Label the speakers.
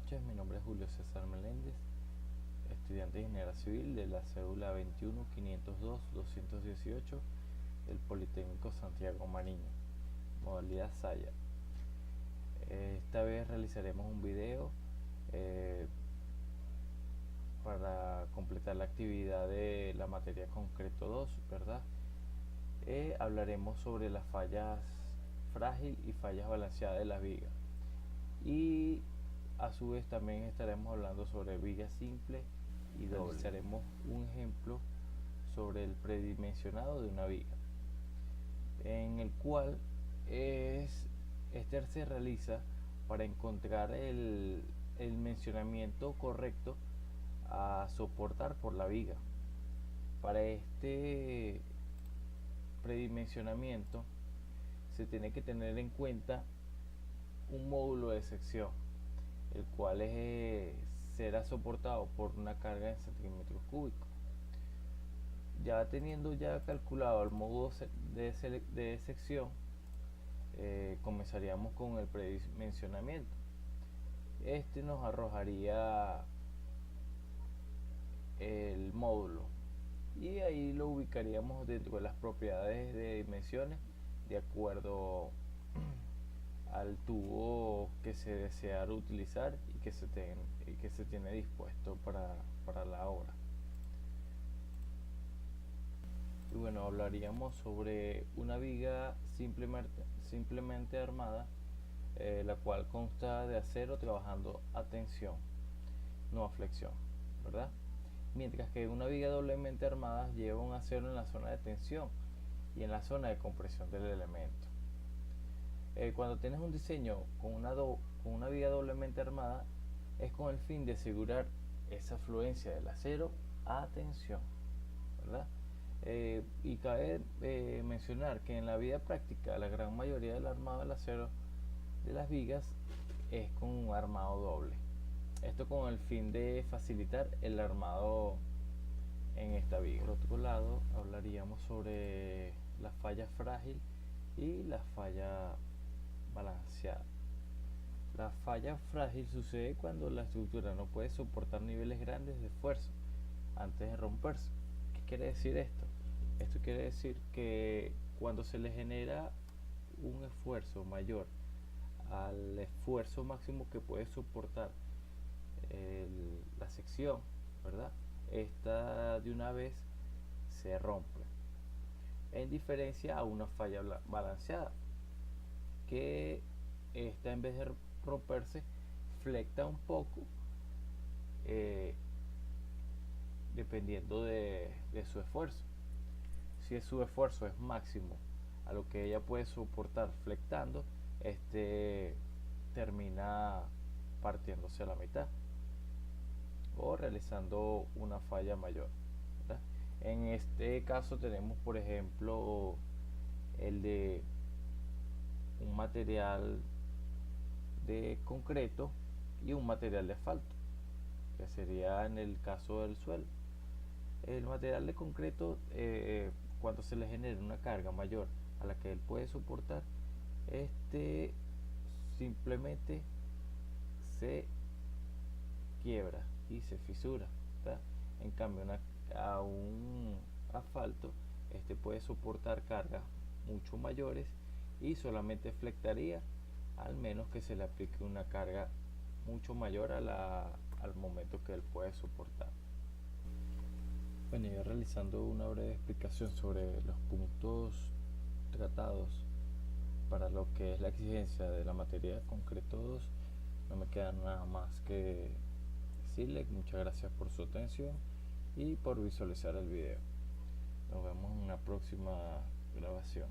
Speaker 1: noches, mi nombre es Julio César Meléndez, estudiante de Ingeniería Civil de la cédula 21 502 218 del Politécnico Santiago Mariño, modalidad Saya. Esta vez realizaremos un video para completar la actividad de la materia concreto 2, ¿verdad? Hablaremos sobre las fallas frágil y fallas balanceadas de las vigas, y a su vez también estaremos hablando sobre vigas simples y dobles. Realizaremos un ejemplo sobre el predimensionado de una viga, en el cual este se realiza para encontrar el mencionamiento correcto a soportar por la viga. Para este predimensionamiento se tiene que tener en cuenta un módulo de sección, el cual será soportado por una carga en centímetros cúbicos. Ya teniendo calculado el módulo de sección, comenzaríamos con el predimensionamiento. Este nos arrojaría el módulo y ahí lo ubicaríamos dentro de las propiedades de dimensiones de acuerdo al tubo que se desea utilizar y que se tiene dispuesto para la obra. Y bueno, hablaríamos sobre una viga simplemente armada, la cual consta de acero trabajando a tensión, no a flexión, ¿verdad? Mientras que una viga doblemente armada lleva un acero en la zona de tensión y en la zona de compresión del elemento. Cuando tienes un diseño con una viga doblemente armada, es con el fin de asegurar esa fluencia del acero a tensión, ¿verdad? Y cabe mencionar que en la vida práctica la gran mayoría del armado del acero de las vigas es con un armado doble. Esto con el fin de facilitar el armado en esta viga. Por otro lado, hablaríamos sobre la falla frágil y la falla balanceada. La falla frágil sucede cuando la estructura no puede soportar niveles grandes de esfuerzo antes de romperse. ¿Qué quiere decir esto? Esto quiere decir que cuando se le genera un esfuerzo mayor al esfuerzo máximo que puede soportar la sección, ¿verdad? Esta de una vez se rompe, en diferencia a una falla balanceada, que esta, en vez de romperse, flecta un poco dependiendo de su esfuerzo. Si su esfuerzo es máximo a lo que ella puede soportar flectando, termina partiéndose a la mitad o realizando una falla mayor, ¿verdad? En este caso tenemos, por ejemplo, el de un material de concreto y un material de asfalto, que sería en el caso del suelo. El material de concreto, cuando se le genera una carga mayor a la que él puede soportar, simplemente se quiebra y se fisura, ¿verdad? En cambio, a un asfalto, puede soportar cargas mucho mayores y solamente flectaría, al menos que se le aplique una carga mucho mayor al momento que él puede soportar. Bueno, ya realizando una breve explicación sobre los puntos tratados para lo que es la exigencia de la materia de concreto 2, no me queda nada más que decirle muchas gracias por su atención y por visualizar el video. Nos vemos en una próxima grabación.